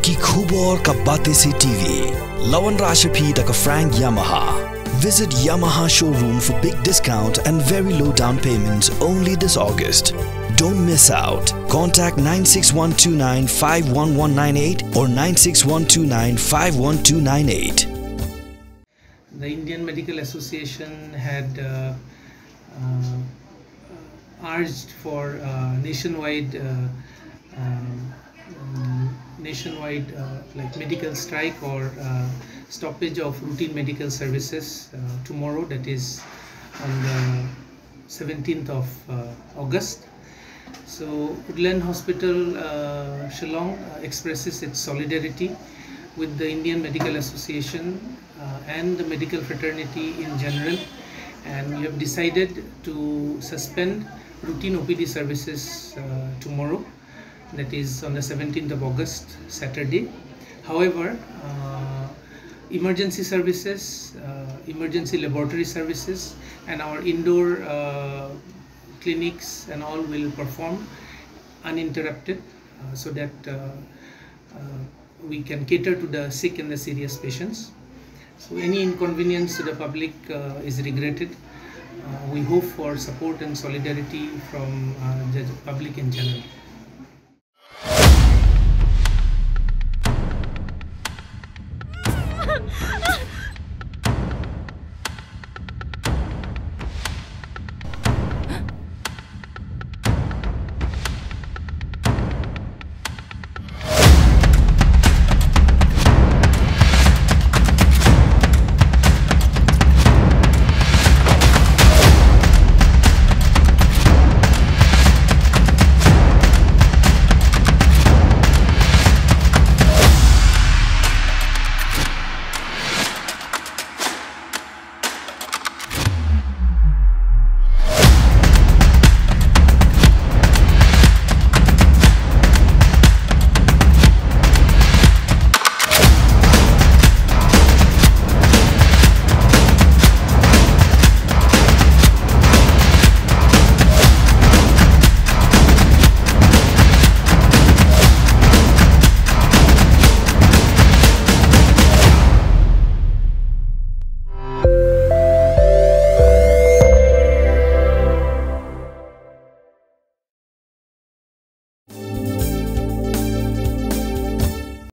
Ki Khubor ka Batesi TV. Lawan Rashapi da ka Frank Yamaha. Visit Yamaha showroom for big discount and very low down payments only this August. Don't miss out. Contact 96129-51198 or 96129-51298. The Indian Medical Association had urged for nationwide like medical strike or stoppage of routine medical services tomorrow, that is on the 17th of August. So Woodland Hospital Shillong expresses its solidarity with the Indian Medical Association and the medical fraternity in general, and we have decided to suspend routine OPD services tomorrow, that is on the 17th of August, Saturday. However, emergency services, emergency laboratory services and our indoor clinics and all will perform uninterrupted so that we can cater to the sick and the serious patients. So any inconvenience to the public is regretted. We hope for support and solidarity from the public in general.